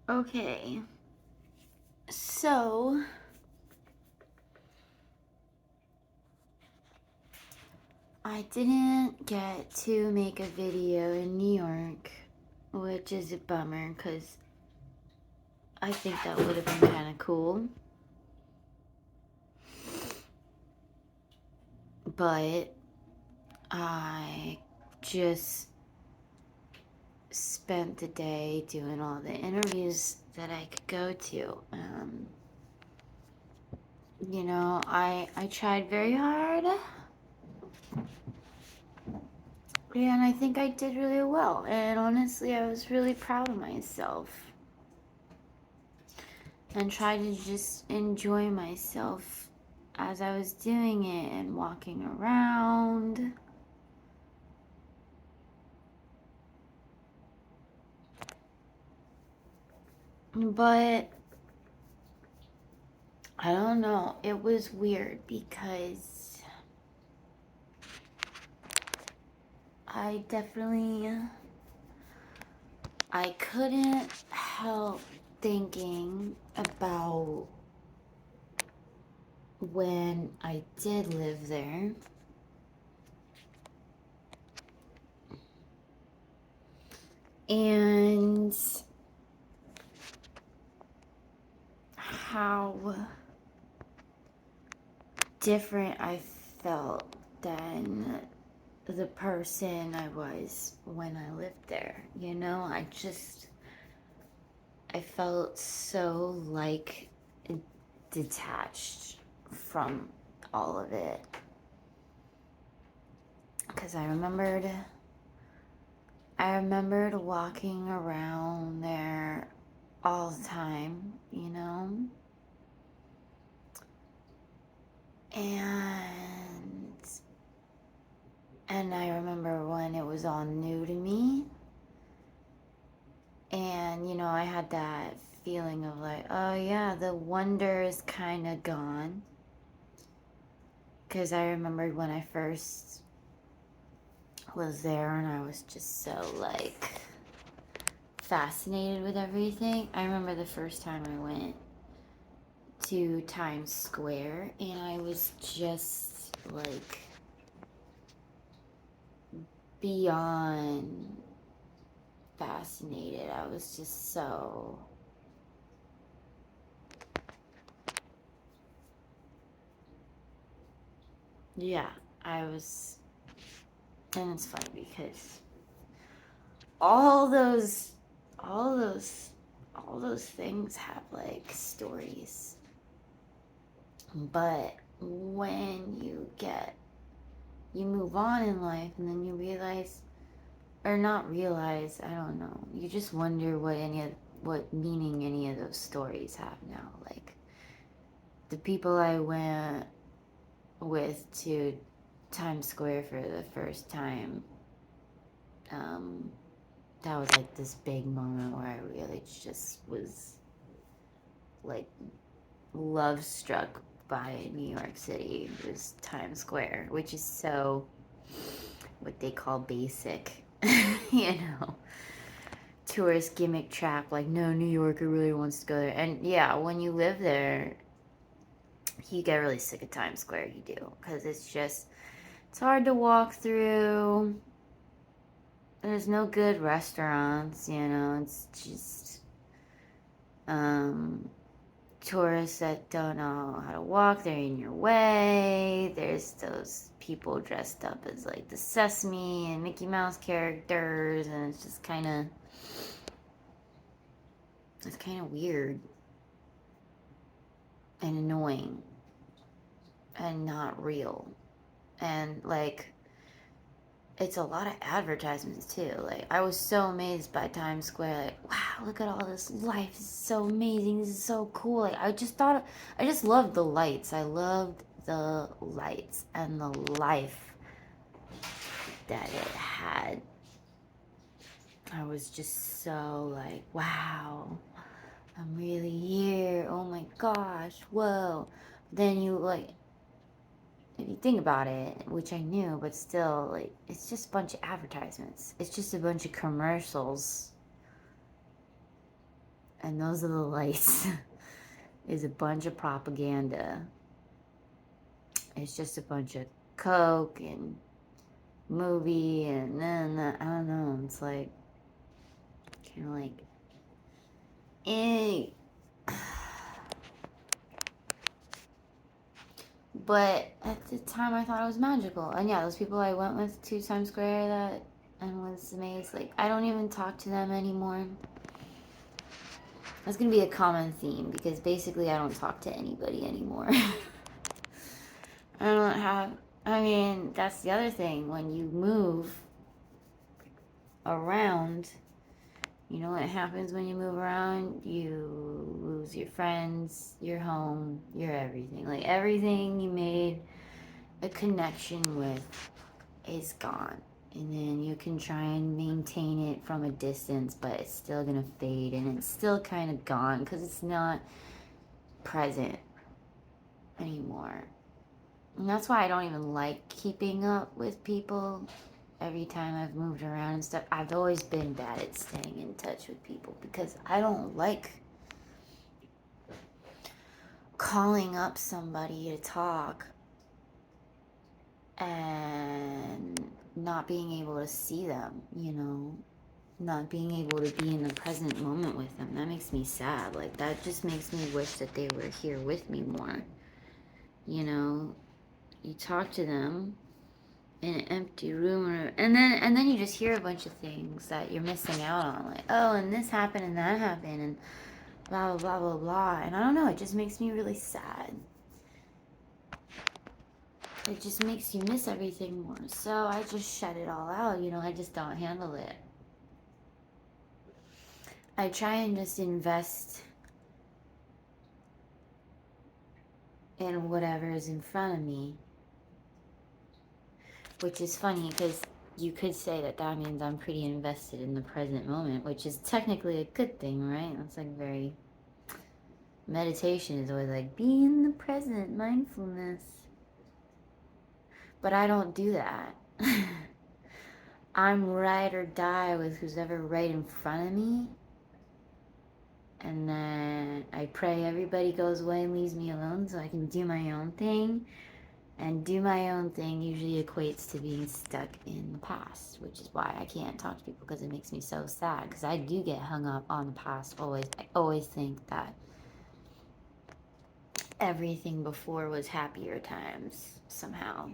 Okay. So, I didn't get to make a video in New York, which is a bummer because I think that would have been kind of cool. But I just spent the day doing all the interviews that I could go to. I tried very hard, and I think I did really well. And honestly, I was really proud of myself and tried to just enjoy myself as I was doing it and walking around. But I don't know, it was weird because I couldn't help thinking about when I did live there. And how different I felt than the person I was when I lived there. I felt so like detached from all of it. Because I remembered walking around there all the time, And I remember when it was all new to me. And, I had that feeling of like, oh yeah, the wonder is kind of gone. Because I remembered when I first was there and I was just so like fascinated with everything. I remember the first time I went to Times Square and I was just like beyond fascinated. I was just so yeah, I was. And it's funny because all those all those all those things have like stories, but when you move on in life and then you realize, or not realize, I don't know, you just wonder what meaning any of those stories have now. Like the people I went with to Times Square for the first time, that was like this big moment where I really just was like love struck by New York City. It was Times Square, which is so what they call basic, you know, tourist gimmick trap. Like, no New Yorker really wants to go there. And yeah, when you live there, you get really sick of Times Square. You do, because it's hard to walk through. There's no good restaurants, it's just um tourists that don't know how to walk, they're in your way. There's those people dressed up as like the Sesame and Mickey Mouse characters, and it's kind of weird and annoying and not real. And like it's a lot of advertisements too. Like I was so amazed by Times Square. Like, wow, look at all this life. This is so amazing. This is so cool. Like I just loved the lights. I loved the lights and the life that it had. I was just so like, wow, I'm really here. Oh my gosh, whoa. Then you like if you think about it, which I knew, but still, like, it's just a bunch of advertisements. It's just a bunch of commercials And those are the lights. Is a bunch of propaganda. It's just a bunch of coke and movie and then I don't know. It's like kind of like, eh. But at the time, I thought it was magical. And yeah, those people I went with to Times Square that and was amazed. Like, I don't even talk to them anymore. That's gonna be a common theme because basically I don't talk to anybody anymore. I don't have. I mean, that's the other thing. When you move around, you know what happens when you move around? You lose your friends, your home, your everything. Like, everything you made a connection with is gone. And then you can try and maintain it from a distance, but it's still gonna fade and it's still kind of gone because it's not present anymore. And that's why I don't even like keeping up with people. Every time I've moved around and stuff, I've always been bad at staying in touch with people because I don't like calling up somebody to talk and not being able to see them, you know, not being able to be in the present moment with them. That makes me sad. Like, that just makes me wish that they were here with me more. You know, you talk to them in an empty room, and then you just hear a bunch of things that you're missing out on, like, oh, and this happened and that happened and blah blah blah blah blah. And I don't know, it just makes me really sad. It just makes you miss everything more. So I just shut it all out, you know. I just don't handle it. I try and just invest in whatever is in front of me, which is funny because you could say that that means I'm pretty invested in the present moment, which is technically a good thing, right? That's like very, meditation is always like, be in the present, mindfulness. But I don't do that. I'm ride or die with who's ever right in front of me. And then I pray everybody goes away and leaves me alone so I can do my own thing. And do my own thing usually equates to being stuck in the past, which is why I can't talk to people because it makes me so sad. Because I do get hung up on the past always. I always think that everything before was happier times somehow.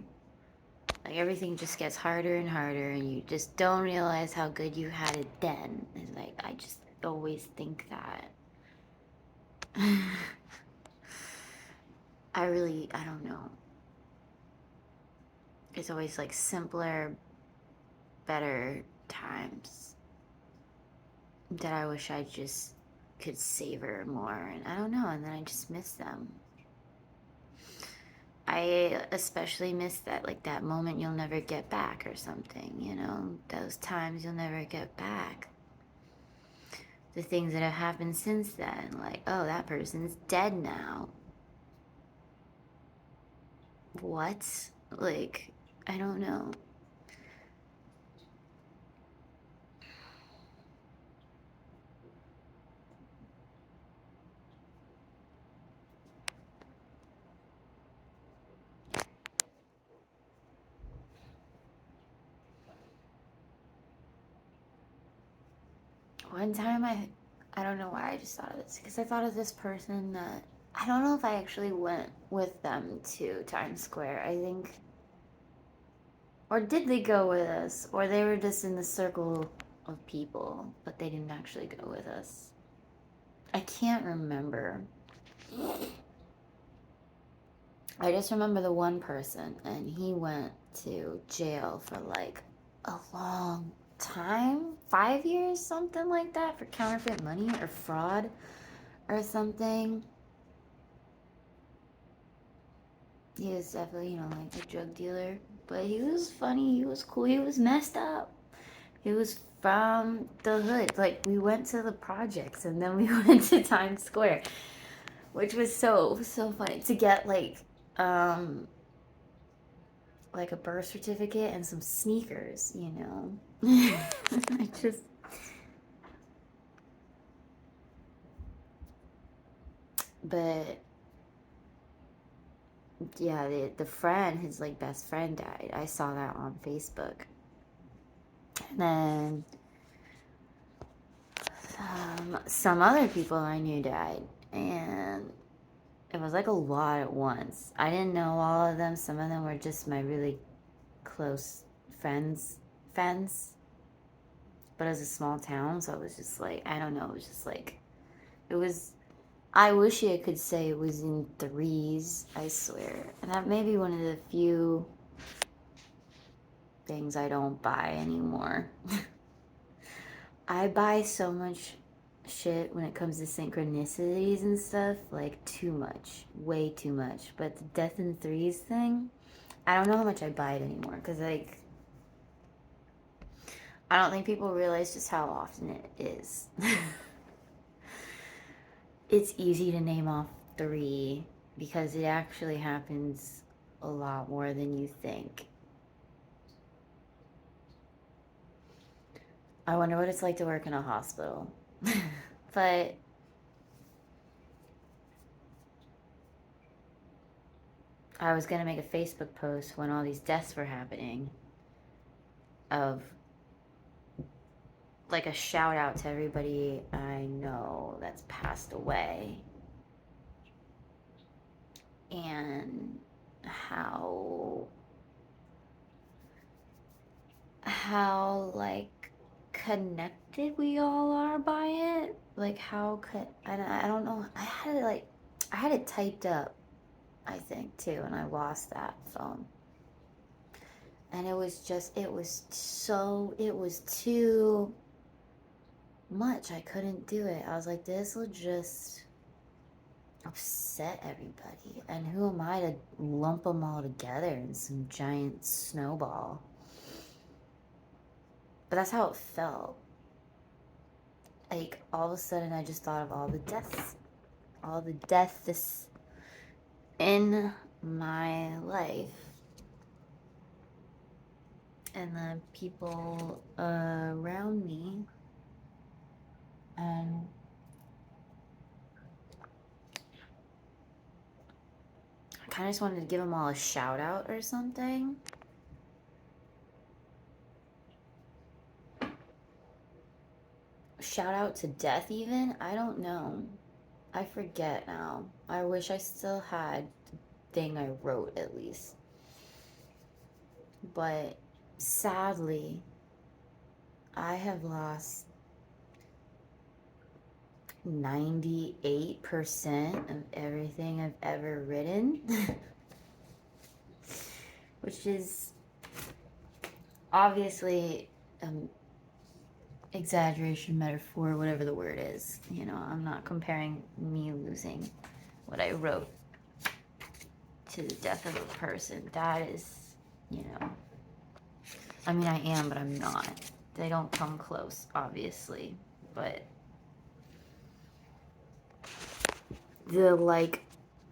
Like, everything just gets harder and harder, and you just don't realize how good you had it then. It's like, I just always think that. I don't know. It's always like simpler, better times that I wish I just could savor more. And I don't know, and then I just miss them. I especially miss that, like, that moment you'll never get back or something, you know? Those times you'll never get back. The things that have happened since then, like, oh, that person's dead now. What? Like, I don't know. One time I don't know why I just thought of this, because I thought of this person that, I don't know if I actually went with them to Times Square. I think, or did they go with us? Or they were just in the circle of people, but they didn't actually go with us. I can't remember. I just remember the one person, and he went to jail for like a long time, 5 years, something like that, for counterfeit money or fraud or something. He was definitely, you know, like a drug dealer, but he was funny, he was cool, he was messed up. He was from the hood. Like, we went to the projects and then we went to Times Square, which was so funny to get like a birth certificate and some sneakers, you know. I just But yeah, the friend, his like best friend died. I saw that on Facebook. And then some other people I knew died, and it was like a lot at once. I didn't know all of them. Some of them were just my really close friends. But it was a small town, so it was just like, I don't know, it was just like, it was, I wish I could say it was in threes, I swear. And that may be one of the few things I don't buy anymore. I buy so much shit when it comes to synchronicities and stuff, like too much, way too much. But the death in threes thing, I don't know how much I buy it anymore, because like, I don't think people realize just how often it is. It's easy to name off 3 because it actually happens a lot more than you think. I wonder what it's like to work in a hospital. But I was going to make a Facebook post when all these deaths were happening of like a shout out to everybody I know that's passed away. And how like connected we all are by it. Like how could I don't know. I had it typed up, I think too, and I lost that phone. And it was too much. I couldn't do it. I was like, this will just upset everybody. And who am I to lump them all together in some giant snowball? But that's how it felt. Like, all of a sudden, I just thought of all the deaths in my life. And the people around me. And I kind of just wanted to give them all a shout out or something. Shout out to death, even? I don't know. I forget now. I wish I still had the thing I wrote at least. But sadly, I have lost 98% of everything I've ever written. Which is obviously exaggeration, metaphor, whatever the word is. You know, I'm not comparing me losing what I wrote to the death of a person. That is, you know, I mean, I am, but I'm not. They don't come close, obviously, but the, like,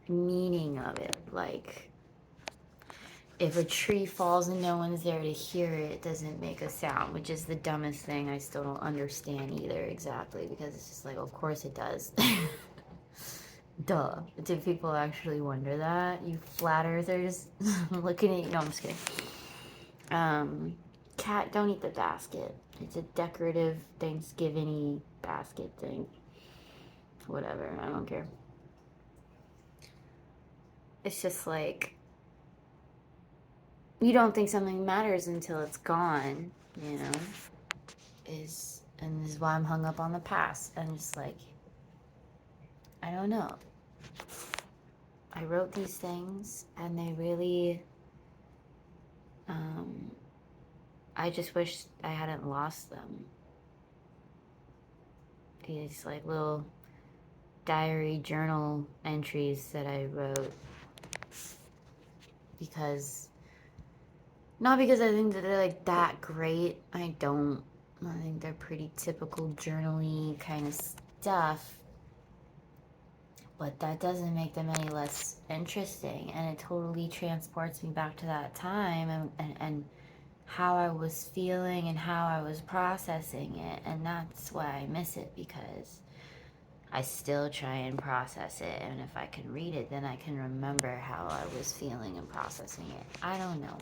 meaning of it, like, if a tree falls and no one's there to hear it, it doesn't make a sound, which is the dumbest thing. I still don't understand either exactly, because it's just like, of course it does. Duh. Do people actually wonder that? You flat earthers looking at you. No, I'm just kidding. Cat, don't eat the basket. It's a decorative Thanksgiving-y basket thing. Whatever, I don't care. It's just like, you don't think something matters until it's gone, you know? And this is why I'm hung up on the past. I'm just like, I don't know. I wrote these things and they really, I just wish I hadn't lost them. These like little diary journal entries that I wrote. Not because I think that they're like that great. I don't. I think they're pretty typical journal-y kind of stuff. But that doesn't make them any less interesting. And it totally transports me back to that time and how I was feeling and how I was processing it. And that's why I miss it, because I still try and process it, and if I can read it, then I can remember how I was feeling and processing it. I don't know.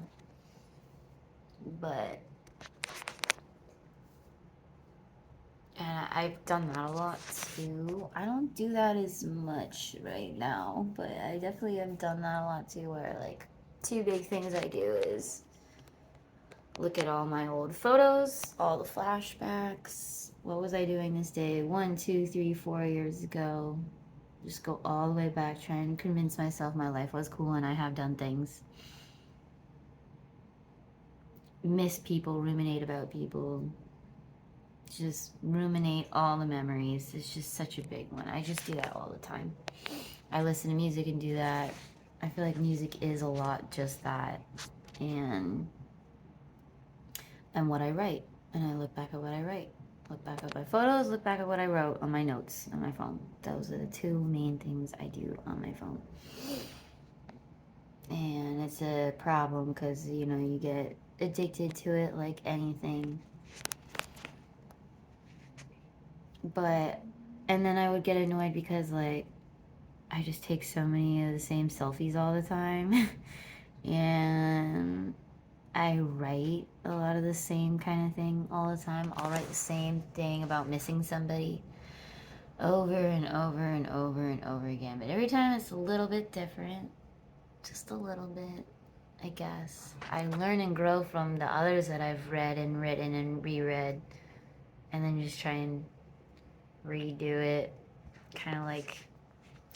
But, and I've done that a lot too. I don't do that as much right now, but I definitely have done that a lot too, where like, two big things I do is look at all my old photos, all the flashbacks. What was I doing this day? 1, 2, 3, 4 years ago. Just go all the way back, try and convince myself my life was cool and I have done things. Miss people, ruminate about people. Just ruminate all the memories. It's just such a big one. I just do that all the time. I listen to music and do that. I feel like music is a lot just that. And what I write. And I look back at what I write. Look back at my photos, look back at what I wrote on my notes on my phone. Those are the two main things I do on my phone. And it's a problem because, you know, you get addicted to it like anything. But, and then I would get annoyed because, like, I just take so many of the same selfies all the time. And I write a lot of the same kind of thing all the time. I'll write the same thing about missing somebody over and over and over and over again. But every time it's a little bit different. Just a little bit, I guess. I learn and grow from the others that I've read and written and reread. And then just try and redo it. Kind of like,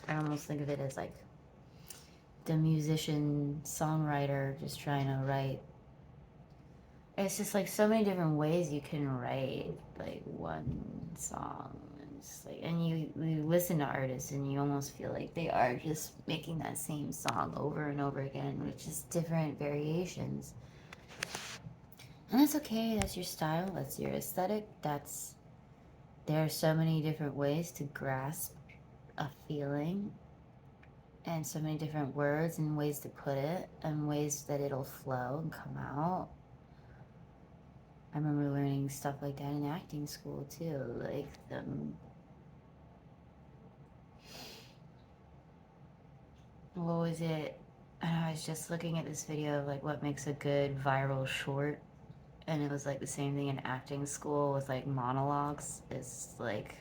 I almost think of it as like the musician, songwriter just trying to write. It's just like so many different ways you can write like one song. And just like, and you listen to artists and you almost feel like they are just making that same song over and over again, which is different variations. And that's okay. That's your style. That's your aesthetic. There are so many different ways to grasp a feeling, and so many different words and ways to put it, and ways that it'll flow and come out. I remember learning stuff like that in acting school too, like what was it? I was just looking at this video of like what makes a good viral short, and it was like the same thing in acting school with like monologues. It's like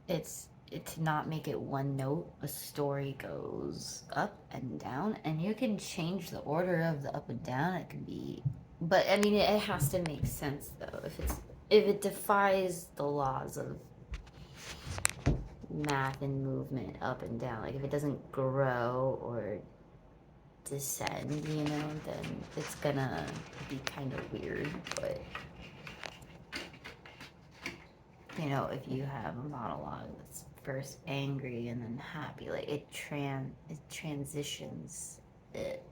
it's to not make it one note. A story goes up and down, and you can change the order of the up and down. It can be, but I mean, it has to make sense though. If it defies the laws of math and movement up and down, like if it doesn't grow or descend, you know, then it's gonna be kind of weird. But you know, if you have a monologue that's first angry and then happy, like it transitions, it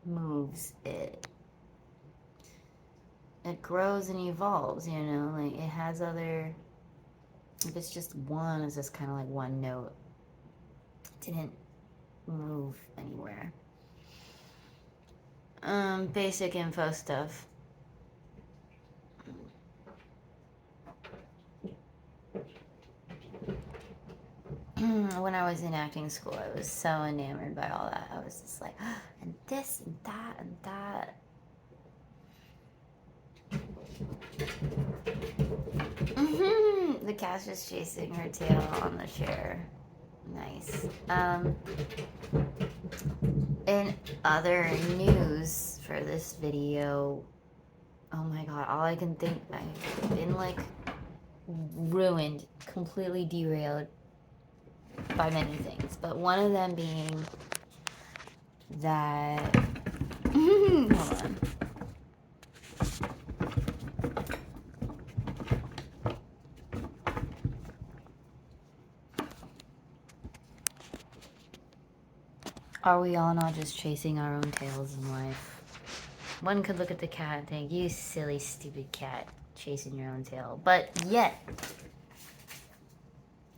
moves, it grows and evolves, you know, like it has other, if it's just one, it's just kind of like one note, it didn't move anywhere. Basic info stuff. When I was in acting school, I was so enamored by all that. I was just like, oh, and this and that and that. The cat's just chasing her tail on the chair. Nice. In other news for this video, oh my god, all I can think, I've been like ruined, completely derailed by many things, but one of them being that hold on. Are we all not just chasing our own tails in life? One could look at the cat and think, you silly stupid cat chasing your own tail, but yet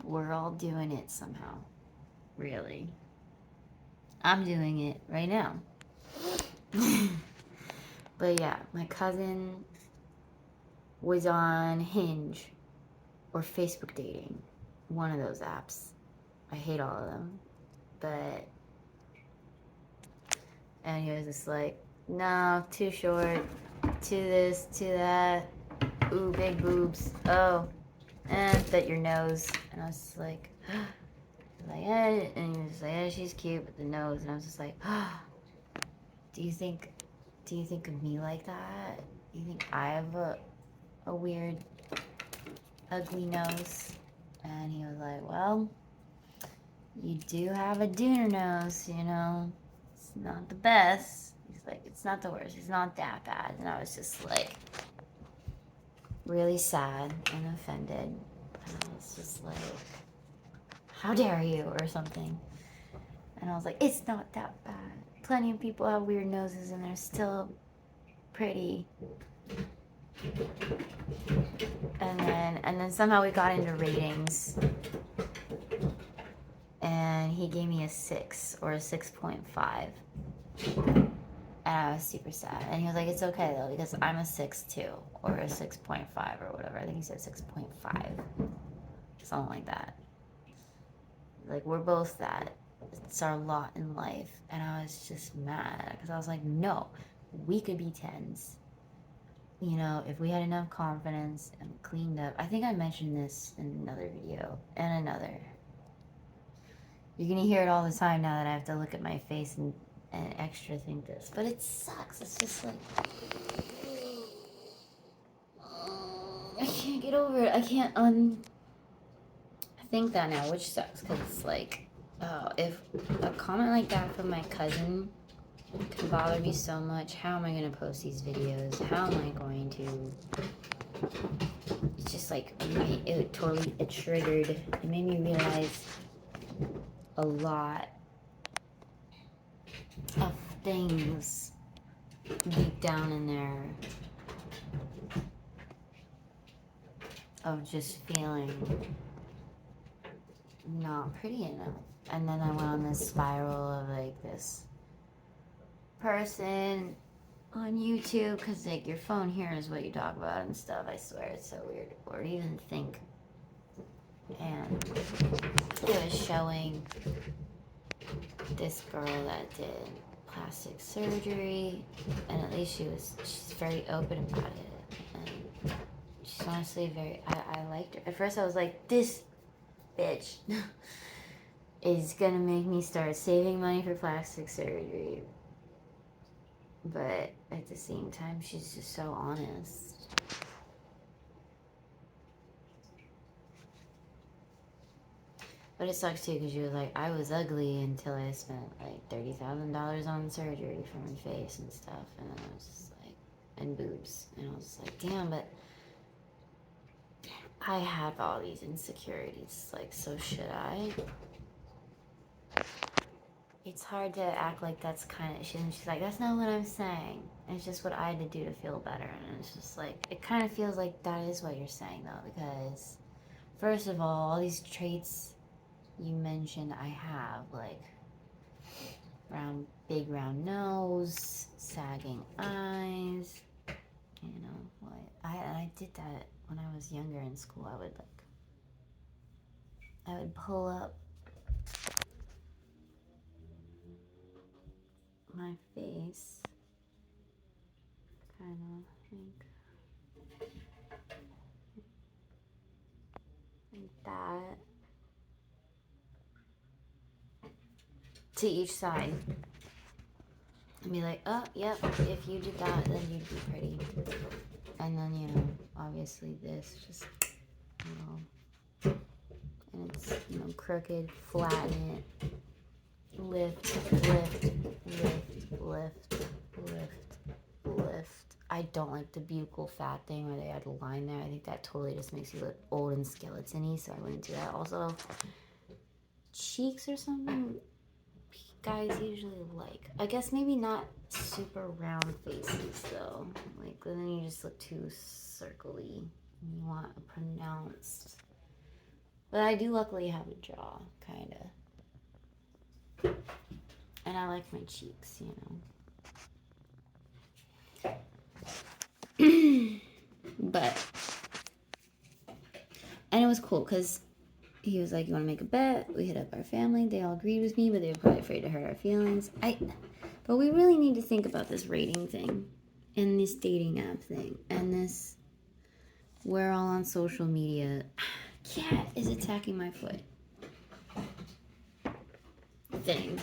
we're all doing it somehow. Really, I'm doing it right now. But yeah, my cousin was on Hinge or Facebook dating. One of those apps. I hate all of them. But, and he was just like, no, too short, too this, too that, ooh, big boobs, oh, bet your nose. And I was just like, and he was just like, yeah, she's cute with the nose. And I was just like, do you think of me like that? Do you think I have a weird, ugly nose? And he was like, well, you do have a dooner nose, you know. It's not the best. He's like, it's not the worst. It's not that bad. And I was just like, really sad and offended. And I was just like, how dare you, or something. And I was like, it's not that bad. Plenty of people have weird noses and they're still pretty. And then somehow we got into ratings. And he gave me a 6 or a 6.5. And I was super sad. And he was like, it's okay though, because I'm a 6 too, or a 6.5 or whatever. I think he said 6.5. Something like that. Like, we're both that. It's our lot in life. And I was just mad because I was like, no, we could be 10s. You know, if we had enough confidence and cleaned up. I think I mentioned this in another video and another. You're gonna hear it all the time now that I have to look at my face and extra think this. But it sucks. It's just like, I can't get over it. I can't think that now, which sucks because it's like, oh, if a comment like that from my cousin can bother me so much, how am I gonna post these videos? How am I going to? It's just like, it triggered. It made me realize a lot of things deep down in there of just feeling not pretty enough. And then I went on this spiral of like this person on YouTube, because like your phone hears what you talk about and stuff. I swear it's so weird, or even think. And it was showing this girl that did plastic surgery, and at least she's very open about it, and she's honestly I liked her. At first I was like, this bitch is gonna make me start saving money for plastic surgery, but at the same time she's just so honest. But it sucks too, because you were like, I was ugly until I spent like $30,000 on surgery for my face and stuff. And then I was just like, and boobs. And I was just like, damn, but I have all these insecurities. Like, so should I? It's hard to act like that's kind of, she's like, that's not what I'm saying. It's just what I had to do to feel better. And it's just like, it kind of feels like that is what you're saying though, because first of all these traits you mentioned I have, like big round nose, sagging eyes, you know, like I did that when I was younger in school. I would pull up my face, kind of like that, to each side. And be like, oh, yep, if you did that, then you'd be pretty. And then, you know, obviously this, just, you know, and it's, you know, crooked, flatten it, lift, lift, lift, lift, lift, lift. I don't like the buccal fat thing where they add a line there. I think that totally just makes you look old and skeleton-y, so I wouldn't do that. Also, cheeks or something, guys usually like. I guess maybe not super round faces though. Like, then you just look too circly. You want a pronounced. But I do luckily have a jaw, kind of. And I like my cheeks, you know. But And it was cool because he was like, "You want to make a bet?" We hit up our family. They all agreed with me, but they were probably afraid to hurt our feelings. But we really need to think about this rating thing and this dating app thing and this we're all on social media. Cat is attacking my foot thing.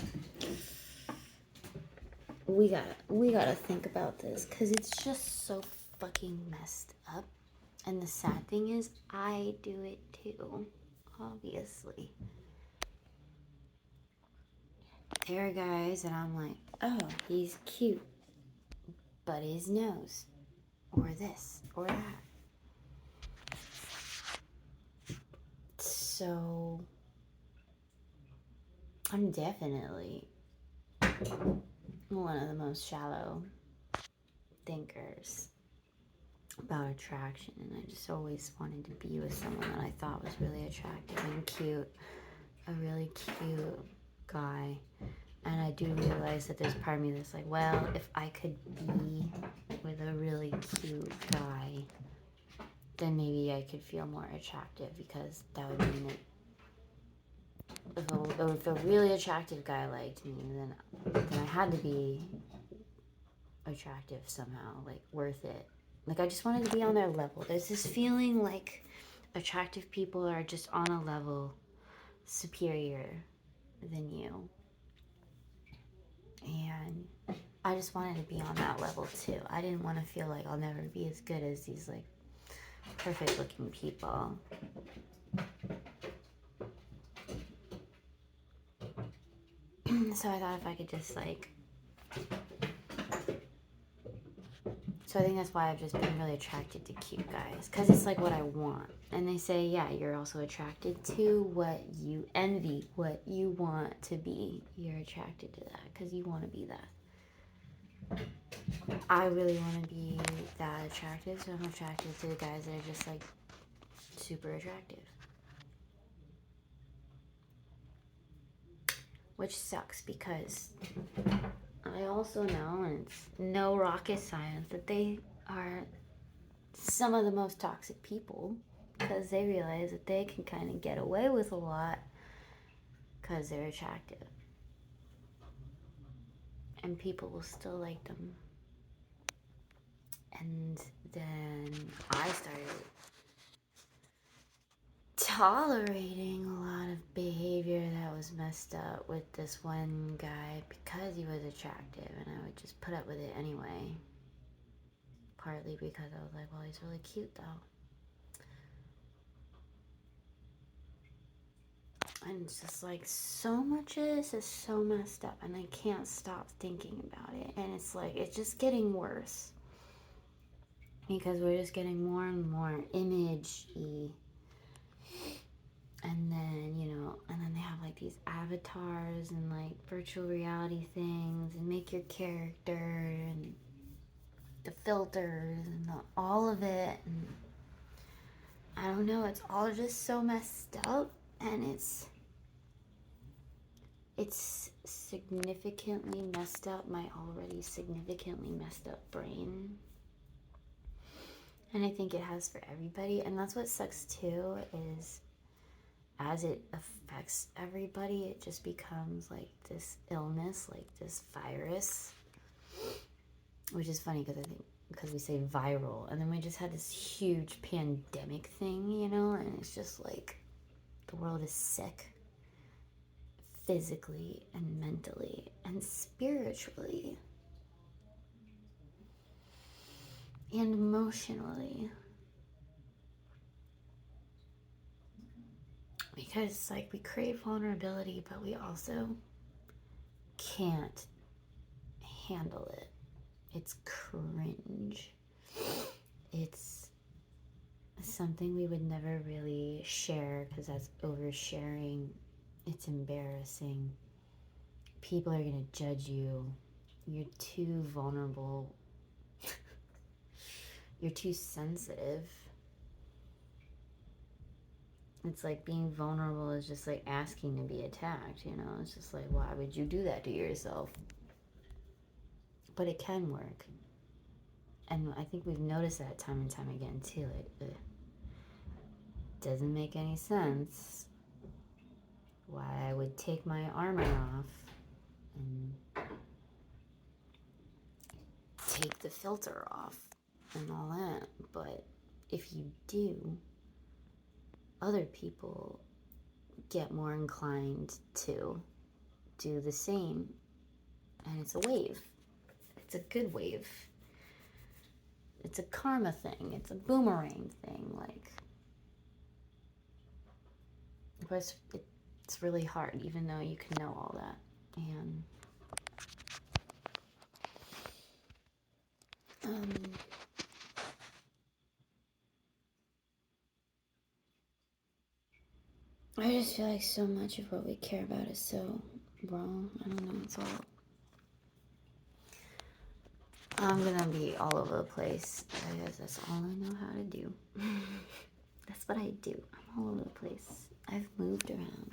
We gotta think about this because it's just so fucking messed up. And the sad thing is, I do it too, obviously. There are guys that I'm like, oh, he's cute, but his nose, or this, or that. So, I'm definitely one of the most shallow thinkers about attraction, and I just always wanted to be with someone that I thought was really attractive and cute, a really cute guy. And I do realize that there's part of me that's like, well, if I could be with a really cute guy, then maybe I could feel more attractive, because that would mean that if a really attractive guy liked me, then I had to be attractive somehow, like worth it. Like I just wanted to be on their level. There's this feeling like attractive people are just on a level superior than you. And I just wanted to be on that level too. I didn't want to feel like I'll never be as good as these like perfect looking people. So I thought if I could just like, so I think that's why I've just been really attracted to cute guys, because it's like what I want. And they say, yeah, you're also attracted to what you envy, what you want to be. You're attracted to that because you want to be that. I really want to be that attractive, so I'm attracted to the guys that are just like super attractive. Which sucks because I also know, and it's no rocket science, that they are some of the most toxic people, because they realize that they can kind of get away with a lot because they're attractive. And people will still like them. And then I started tolerating a lot of behavior that was messed up with this one guy because he was attractive, and I would just put up with it anyway. Partly because I was like, well, he's really cute though. And it's just like, so much of this is so messed up, and I can't stop thinking about it. And it's like, it's just getting worse because we're just getting more and more image-y. And then, and then they have like these avatars and like virtual reality things, and make your character and the filters and all of it. And I don't know, it's all just so messed up, and it's significantly messed up my already significantly messed up brain. And I think it has for everybody. And that's what sucks too, is as it affects everybody, it just becomes like this illness, like this virus. Which is funny because I think, because we say viral, and then we just had this huge pandemic thing, and it's just like the world is sick. Physically and mentally and spiritually and emotionally, because like we crave vulnerability, but we also can't handle it. It's cringe. It's something we would never really share because that's oversharing. It's embarrassing. People are gonna judge you. You're too vulnerable. You're too sensitive. It's like being vulnerable is just like asking to be attacked, It's just like, why would you do that to yourself? But it can work. And I think we've noticed that time and time again too. doesn't make any sense why I would take my armor off and take the filter off and all that. But if you do, other people get more inclined to do the same. And it's a wave. It's a good wave. It's a karma thing. It's a boomerang thing. Like, but it's really hard, even though you can know all that. And I just feel like so much of what we care about is so wrong. I don't know. It's all. I'm gonna be all over the place because that's all I know how to do. That's what I do. I'm all over the place. I've moved around,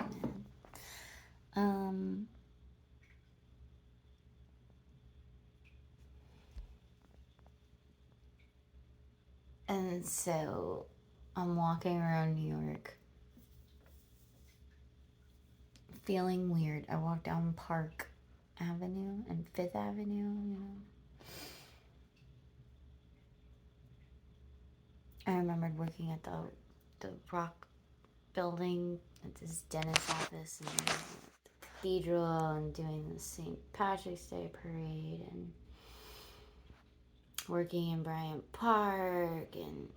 man. And so I'm walking around New York feeling weird. I walked down Park Avenue and Fifth Avenue, you know. I remembered working at the Rock building at this dentist office and the cathedral and doing the St. Patrick's Day parade and working in Bryant Park, and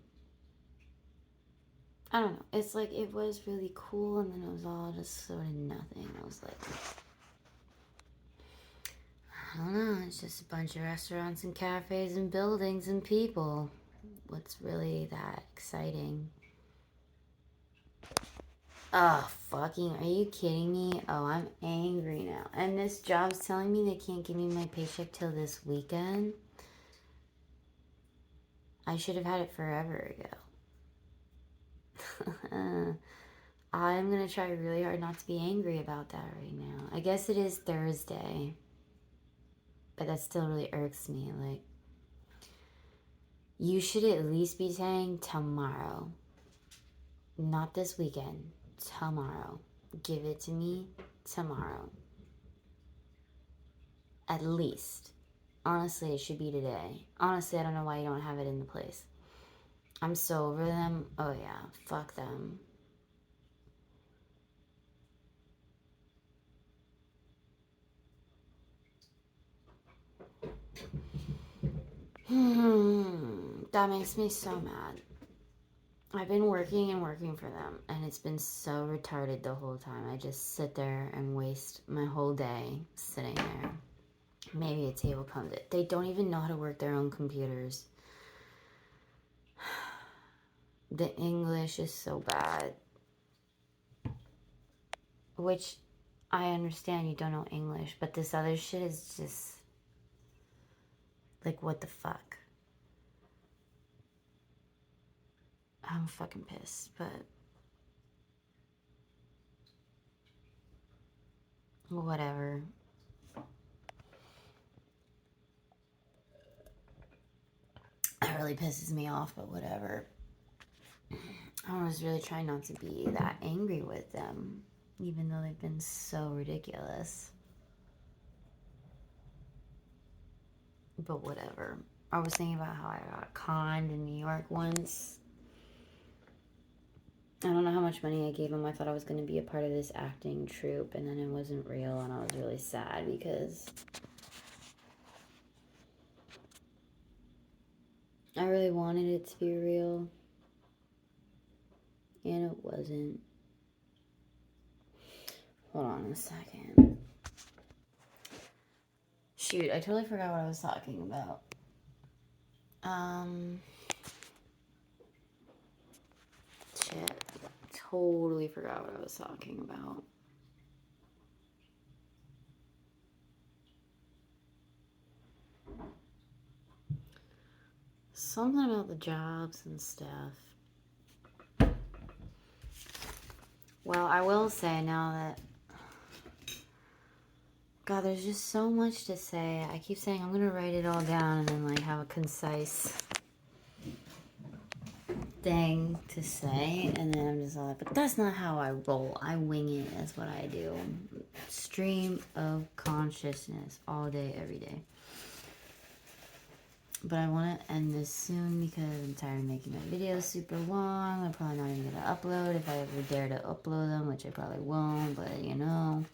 I don't know. It's like it was really cool, and then it was all just sort of nothing. I was like, I don't know. It's just a bunch of restaurants and cafes and buildings and people. What's really that exciting? Oh, fucking, are you kidding me? Oh, I'm angry now. And this job's telling me they can't give me my paycheck till this weekend. I should have had it forever ago. I'm gonna try really hard not to be angry about that right now. I guess it is Thursday, but that still really irks me. Like, you should at least be saying tomorrow, not this weekend. Tomorrow. Give it to me tomorrow. At least. Honestly, it should be today. Honestly, I don't know why you don't have it in the place. I'm so over them. Oh yeah, fuck them. That makes me so mad. I've been working and working for them, and it's been so retarded the whole time. I just sit there and waste my whole day sitting there. Maybe a table comes. They don't even know how to work their own computers. The English is so bad. Which, I understand you don't know English, but this other shit is just... like, what the fuck? I'm fucking pissed, but... whatever. It really pisses me off, but whatever. I was really trying not to be that angry with them, even though they've been so ridiculous. But whatever. I was thinking about how I got conned in New York once. I don't know how much money I gave them. I thought I was going to be a part of this acting troupe, and then it wasn't real, and I was really sad because I really wanted it to be real, and it wasn't. Hold on a second. Shoot, I totally forgot what I was talking about. Shit. Totally forgot what I was talking about. Something about the jobs and stuff. Well, I will say now that... God, there's just so much to say. I keep saying I'm going to write it all down and then, like, have a concise thing to say, and then I'm just all like, but that's not how I roll. I wing it. That's what I do. Stream of consciousness all day, every day. But I want to end this soon because I'm tired of making my videos super long. I'm probably not even going to upload if I ever dare to upload them, which I probably won't, but you know.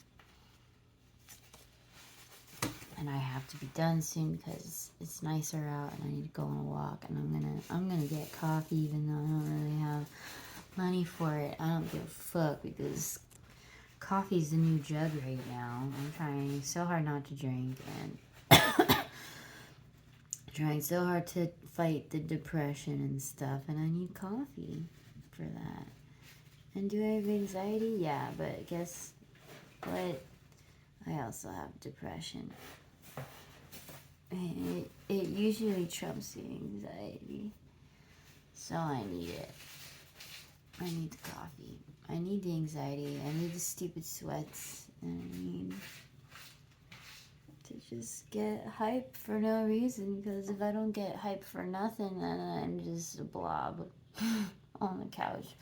And I have to be done soon because it's nicer out and I need to go on a walk, and I'm gonna get coffee even though I don't really have money for it. I don't give a fuck because coffee's the new drug right now. I'm trying so hard not to drink and trying so hard to fight the depression and stuff, and I need coffee for that. And do I have anxiety? Yeah, but guess what? I also have depression. It usually trumps the anxiety. So I need it. I need the coffee. I need the anxiety. I need the stupid sweats. And I need to just get hype for no reason. Because if I don't get hype for nothing, then I'm just a blob on the couch.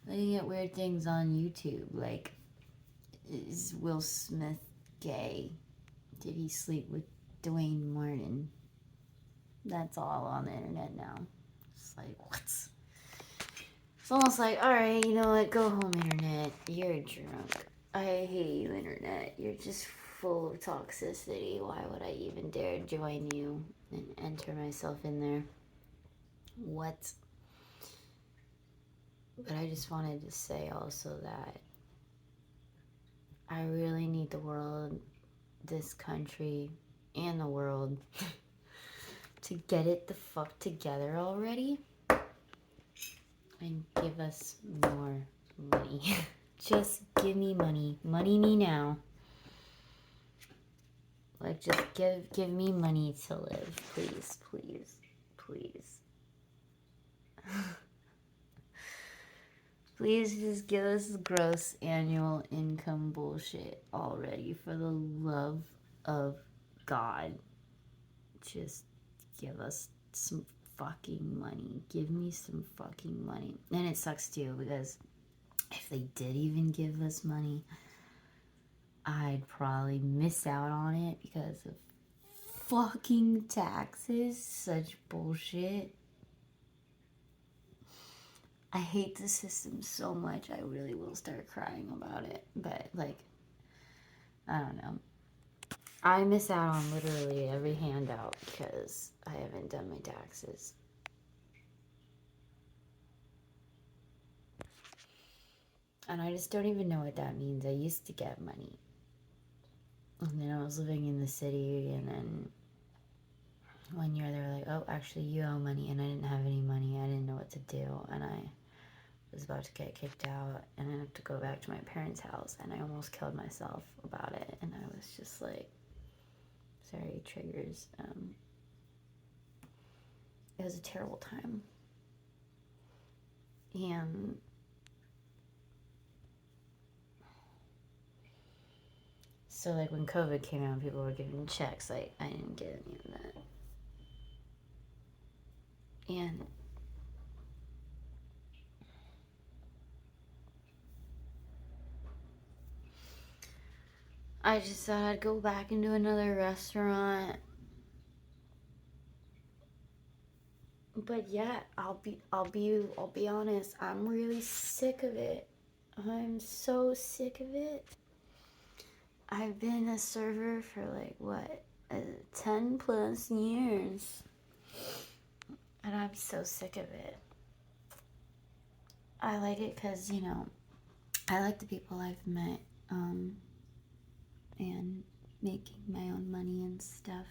Looking at weird things on YouTube. Like, is Will Smith gay? Did he sleep with Dwayne Martin? That's all on the internet now. It's like, what? It's almost like, alright, you know what? Go home, internet. You're drunk. I hate you, internet. You're just full of toxicity. Why would I even dare join you and enter myself in there? What? But I just wanted to say also that I really need the world, this country, and the world to get it the fuck together already and give us more money. Just give me money. Money me now. Like, just give me money to live. Please, please, please. Please just give us gross annual income bullshit already, for the love of God. Just give us some fucking money. Give me some fucking money. And it sucks too, because if they did even give us money, I'd probably miss out on it because of fucking taxes. Such bullshit. I hate the system so much, I really will start crying about it. But, like, I don't know. I miss out on literally every handout because I haven't done my taxes. And I just don't even know what that means. I used to get money. And then I was living in the city, and then one year they were like, oh, actually you owe money, and I didn't have any money. I didn't know what to do, and I was about to get kicked out, and I had to go back to my parents' house, and I almost killed myself about it, and I was just like, sorry, triggers. It was a terrible time. And so, like, when COVID came out, people were giving checks. Like, I didn't get any of that. And I just thought I'd go back into another restaurant. But yeah, I'll be honest, I'm really sick of it. I'm so sick of it. I've been a server for like, what, 10 plus years. And I'm so sick of it. I like it because, you know, I like the people I've met, and making my own money and stuff.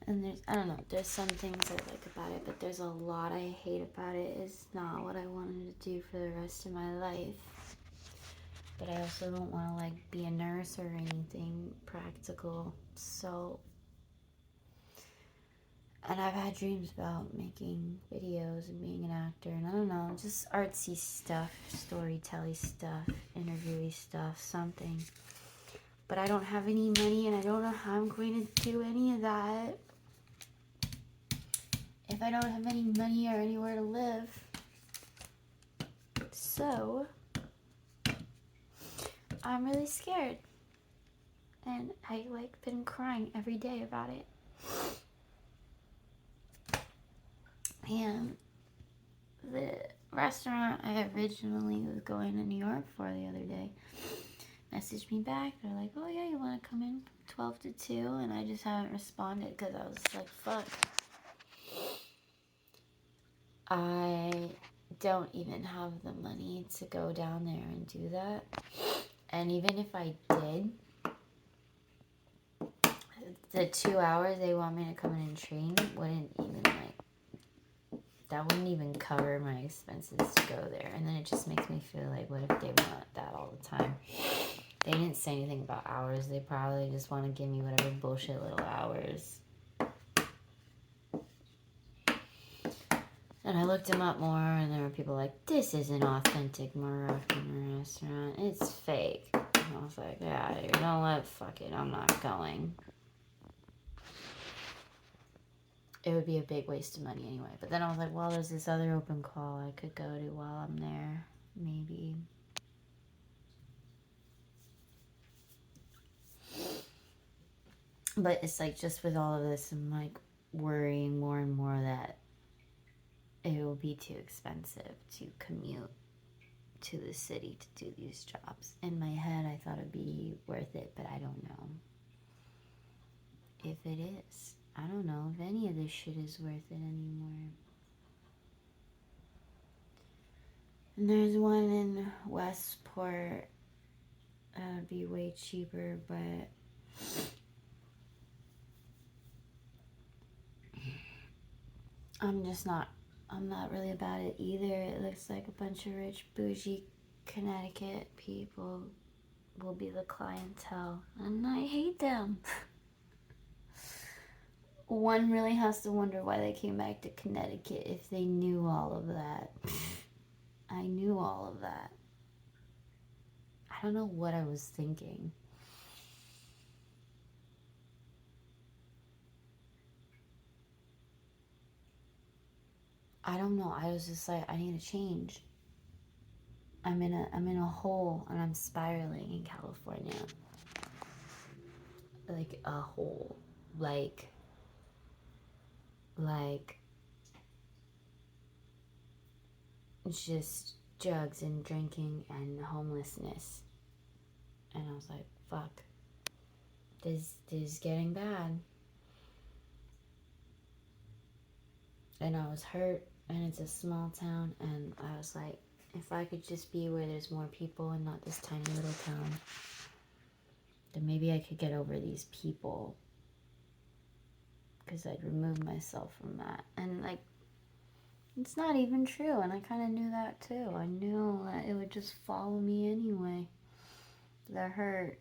And I don't know, there's some things I like about it, but there's a lot I hate about it. It's not what I wanted to do for the rest of my life. But I also don't want to, like, be a nurse or anything practical. So, and I've had dreams about making videos and being an actor, and I don't know, just artsy stuff, storytelling stuff, interviewee stuff, something. But I don't have any money, and I don't know how I'm going to do any of that. if I don't have any money or anywhere to live. So, I'm really scared. And I, like, been crying every day about it. And the restaurant I originally was going to New York for the other day messaged me back. They're like, oh yeah, you want to come in 12 to 2? And I just haven't responded because I was like, fuck. I don't even have the money to go down there and do that. And even if I did, the 2 hours they want me to come in and train wouldn't even, like, that wouldn't even cover my expenses to go there. And then it just makes me feel like, what if they want that all the time? They didn't say anything about hours. They probably just want to give me whatever bullshit little hours. And I looked them up more, and there were people like, this is an authentic Moroccan restaurant. It's fake. And I was like, yeah, you know what? Fuck it. I'm not going. It would be a big waste of money anyway. But then I was like, well, there's this other open call I could go to while I'm there. Maybe. But it's like, just with all of this, I'm like worrying more and more that it will be too expensive to commute to the city to do these jobs. In my head, I thought it'd be worth it, but I don't know if it is. I don't know if any of this shit is worth it anymore. And there's one in Westport that would be way cheaper, but I'm not really about it either. It looks like a bunch of rich, bougie Connecticut people will be the clientele, and I hate them. One really has to wonder why they came back to Connecticut if they knew all of that. I knew all of that. I don't know what I was thinking. I don't know. I was just like, I need to change. I'm in a hole, and I'm spiraling in California. Like a hole. Like just drugs and drinking and homelessness. And I was like, fuck. This is getting bad. And I was hurt, and it's a small town, and I was like, if I could just be where there's more people and not this tiny little town, then maybe I could get over these people, because I'd remove myself from that. And like, it's not even true, and I kind of knew that too. I knew that it would just follow me anyway. The hurt,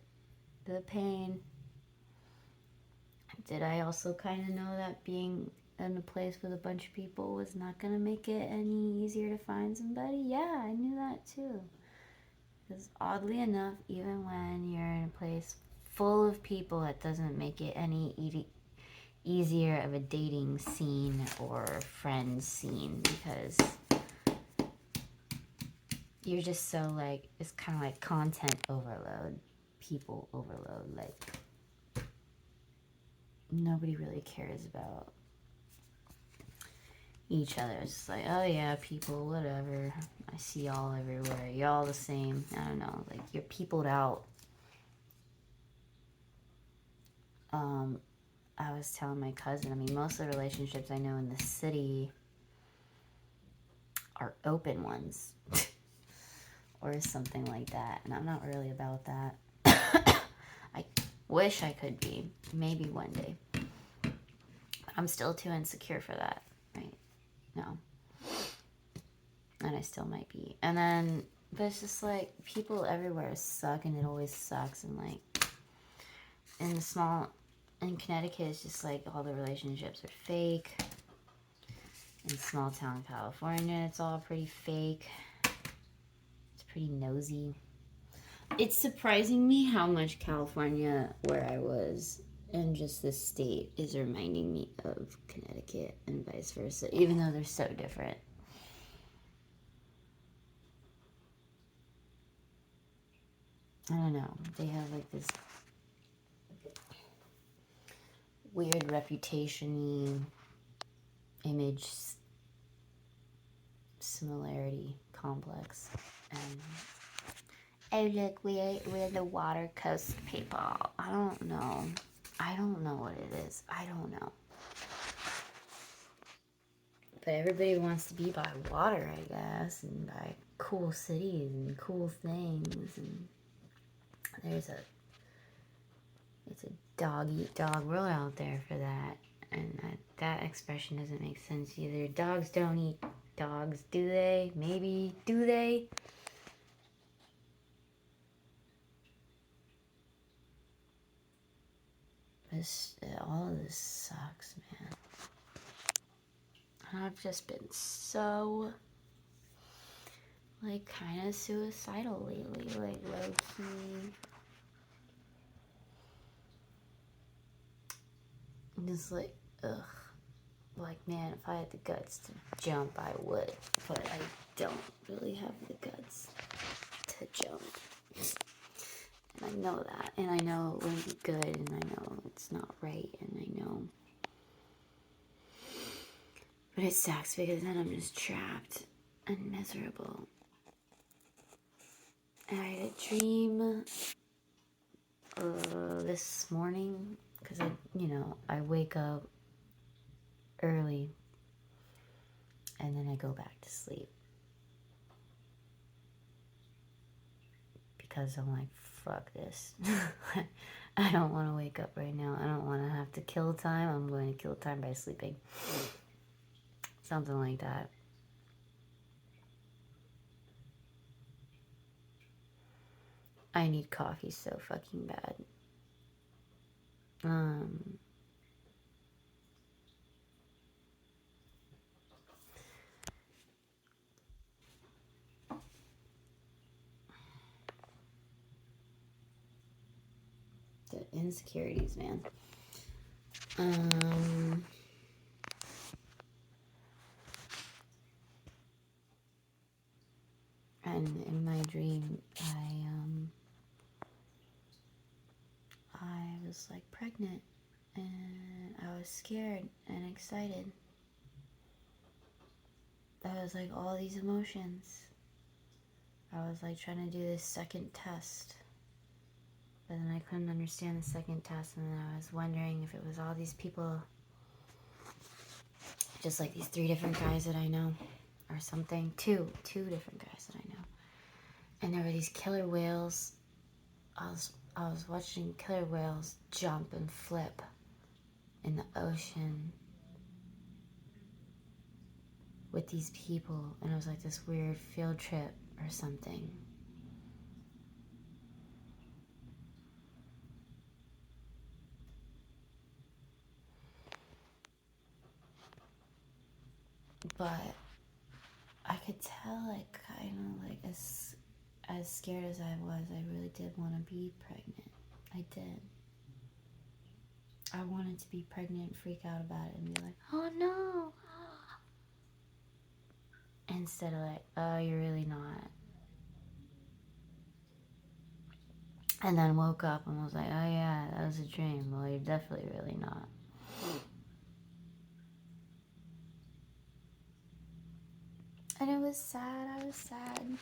the pain. Did I also kind of know that being in a place with a bunch of people was not going to make it any easier to find somebody? Yeah, I knew that too. Because oddly enough, even when you're in a place full of people, it doesn't make it any easier of a dating scene or friend scene, because you're just so like, it's kind of like content overload, people overload. Like, nobody really cares about each other. It's just like, oh yeah, people, whatever. I see y'all everywhere. Y'all the same. I don't know. Like, you're peopled out. I was telling my cousin, I mean, most of the relationships I know in the city are open ones. Or something like that. And I'm not really about that. I wish I could be. Maybe one day. But I'm still too insecure for that. Right? No. And I still might be. And then, but it's just like, people everywhere suck, and it always sucks. And like, in Connecticut, it's just like all the relationships are fake. In small town California, it's all pretty fake. It's pretty nosy. It's surprising me how much California, where I was, And just the state is reminding me of Connecticut and vice versa, even though they're so different. I don't know. They have like this weird reputation-y image similarity complex. And oh look, we're the water coast people. I don't know. I don't know what it is. I don't know. But everybody wants to be by water, I guess, and by cool cities and cool things. And it's a dog eat dog world out there for that. And that expression doesn't make sense either. Dogs don't eat dogs, do they? Maybe. Do they? All of this sucks, man. And I've just been so, like, kind of suicidal lately. Like, low-key. Just like, ugh. Like, man, if I had the guts to jump, I would. But I don't really have the guts to jump. And I know that. And I know it wouldn't be good. And I know it's not right. And I know. But it sucks because then I'm just trapped and miserable. And I had a dream this morning. Because I wake up early. And then I go back to sleep. Because I'm like, fuck this. I don't want to wake up right now. I don't want to have to kill time. I'm going to kill time by sleeping. Something like that. I need coffee so fucking bad. The insecurities, man. And in my dream, I was like pregnant, and I was scared and excited. I was like all these emotions. I was like trying to do this second test, but then I couldn't understand the second test, and then I was wondering if it was all these people, just like these 3 different guys that I know, or something. Two different guys that I know. And there were these killer whales. I was watching killer whales jump and flip in the ocean with these people, and it was like this weird field trip or something. But I could tell, like, kind of like as scared as I was, I really did want to be pregnant. I did. I wanted to be pregnant and freak out about it and be like, oh no. Instead of like, oh, you're really not. And then woke up and was like, oh yeah, that was a dream. Well, you're definitely really not. And it was sad. I was sad.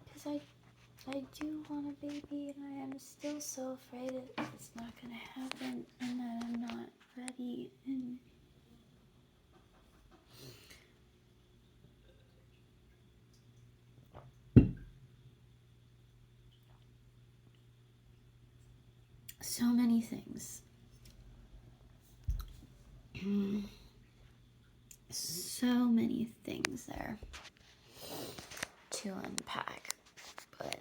Because I do want a baby, and I am still so afraid that it's not going to happen, and that I'm not ready. And so many things. So many things there to unpack. But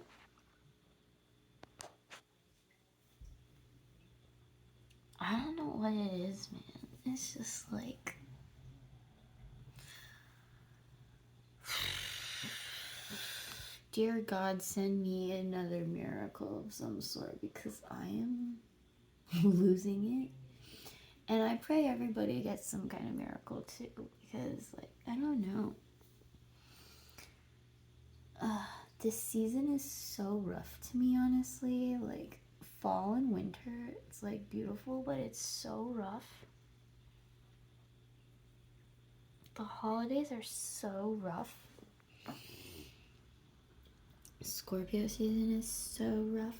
I don't know what it is, man. It's just like, dear God, send me another miracle of some sort because I am losing it. And I pray everybody gets some kind of miracle too, because, like, I don't know. This season is so rough to me, honestly. Like, fall and winter, it's, like, beautiful, but it's so rough. The holidays are so rough. Scorpio season is so rough.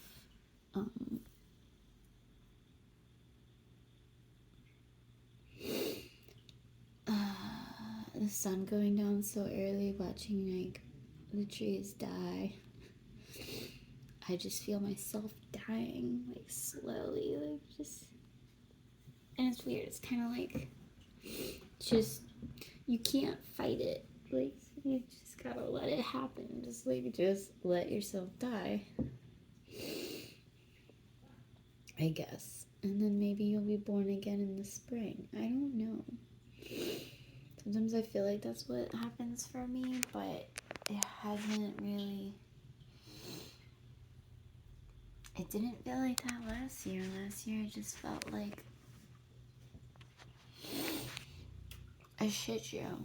The sun going down so early, watching, like, the trees die. I just feel myself dying, like, slowly, like, just... And it's weird, it's kind of like, just, you can't fight it, like, you just gotta let it happen, just, like, just let yourself die, I guess. And then maybe you'll be born again in the spring, I don't know. Sometimes I feel like that's what happens for me, but it hasn't really... It didn't feel like that last year. Last year it just felt like a shit show.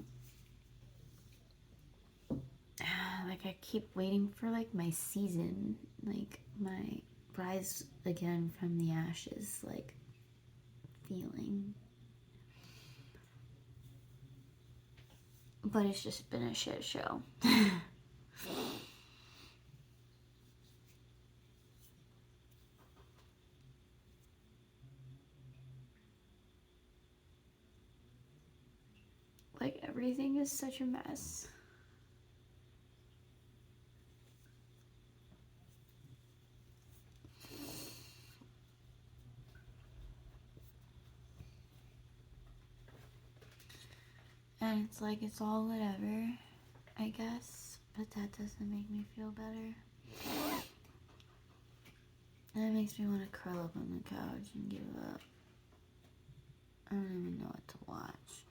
Like, I keep waiting for, like, my season, like, my rise again from the ashes, like, feeling. But it's just been a shit show. Like, everything is such a mess. And it's like, it's all whatever, I guess. But that doesn't make me feel better. And it makes me want to curl up on the couch and give up. I don't even know what to watch.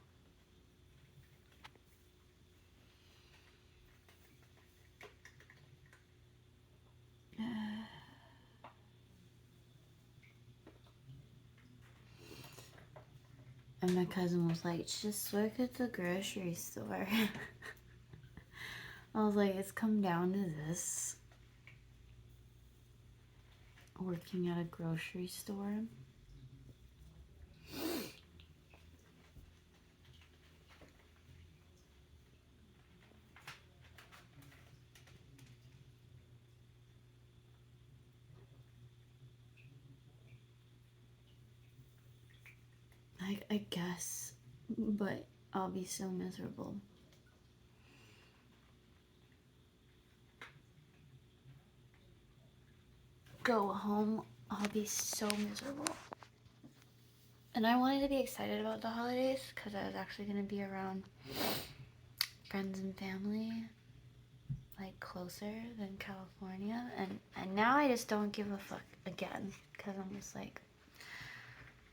And my cousin was like, just work at the grocery store. I was like, it's come down to this. Working at a grocery store. I guess, but I'll be so miserable. Go home, I'll be so miserable. And I wanted to be excited about the holidays because I was actually going to be around friends and family, like, closer than California. And now I just don't give a fuck again because I'm just like,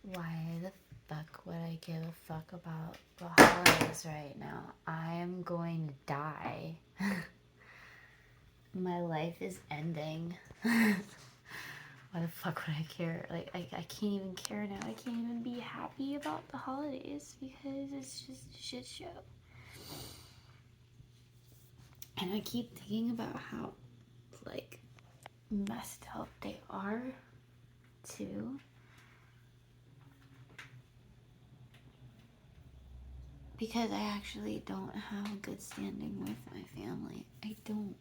why the fuck would I give a fuck about the holidays right now? I am going to die. My life is ending. Why the fuck would I care? Like, I can't even care now. I can't even be happy about the holidays because it's just a shit show. And I keep thinking about how, like, messed up they are, too. Because I actually don't have a good standing with my family. I don't.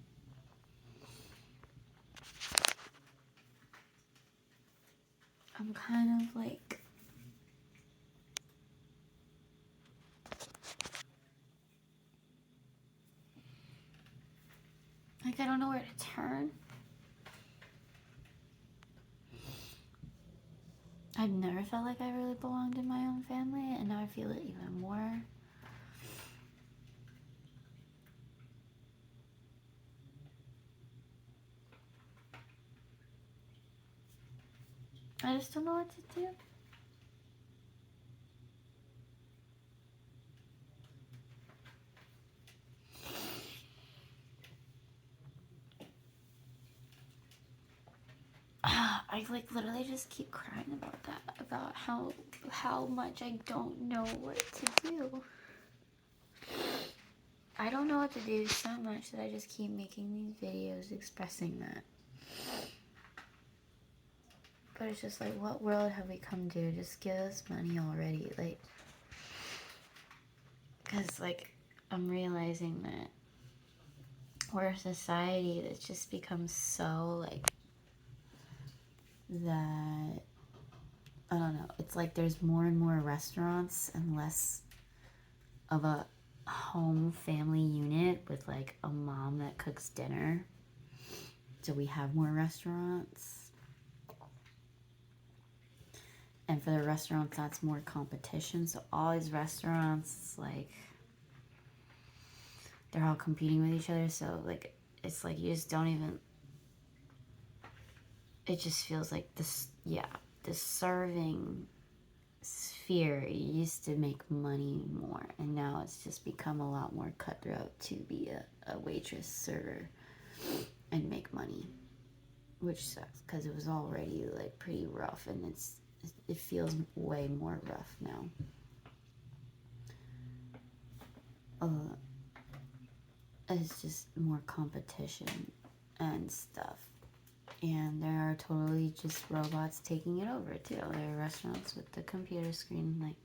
I'm kind of like... Like, I don't know where to turn. I've never felt like I really belonged in my own family, and now I feel it even more. I just don't know what to do. I like literally just keep crying about that, about how much I don't know what to do. I don't know what to do so much that I just keep making these videos expressing that. But it's just like, what world have we come to? Just give us money already. Like, because like, I'm realizing that we're a society that's just become so like, that, I don't know, it's like there's more and more restaurants and less of a home family unit with like a mom that cooks dinner. So we have more restaurants. And for the restaurants, that's more competition. So all these restaurants, like, they're all competing with each other. So like, it's like you just don't even, it just feels like this, yeah, the serving sphere used to make money more, and now it's just become a lot more cutthroat to be a waitress, server, and make money, which sucks because it was already like pretty rough, and it feels way more rough now. It's just more competition and stuff. And there are totally just robots taking it over too. There are restaurants with the computer screen. Like,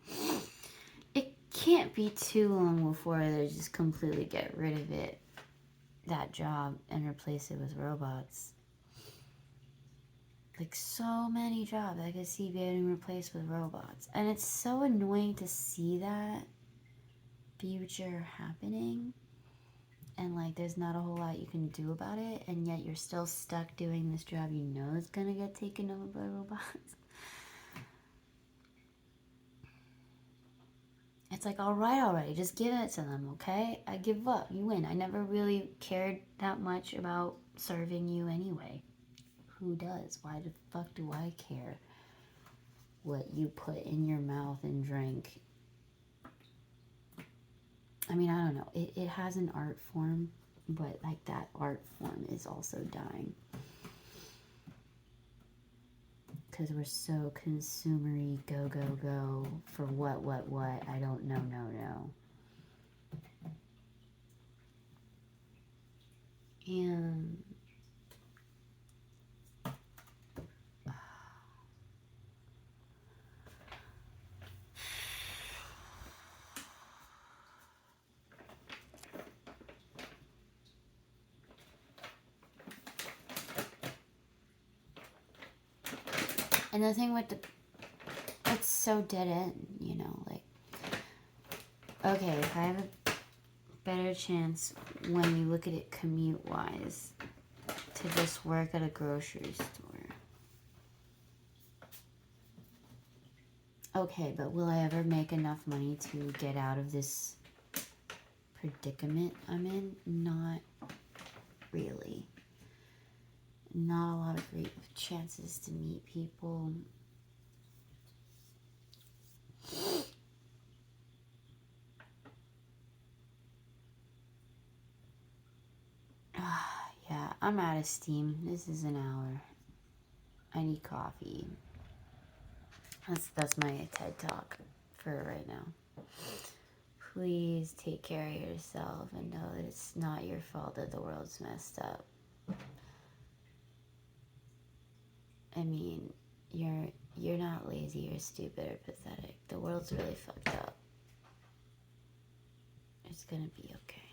it can't be too long before they just completely get rid of it, that job, and replace it with robots. Like, so many jobs I could see getting replaced with robots. And it's so annoying to see that future happening. And like, there's not a whole lot you can do about it, and yet you're still stuck doing this job you know is gonna get taken over by robots. It's like, alright, already, just give it to them, okay? I give up, you win. I never really cared that much about serving you anyway. Who does? Why the fuck do I care what you put in your mouth and drink? I mean, I don't know. It has an art form, but like, that art form is also dying. Because we're so consumery, go, go, go, for what, I don't know, no. And the thing with it's so dead end, you know, like, okay, if I have a better chance when you look at it commute-wise to just work at a grocery store. Okay, but will I ever make enough money to get out of this predicament I'm in? Not really. Not a lot of great chances to meet people. Yeah, I'm out of steam. This is an hour. I need coffee. That's my TED Talk for right now. Please take care of yourself and know that it's not your fault that the world's messed up. I mean, you're not lazy or stupid or pathetic. The world's really fucked up. It's gonna be okay.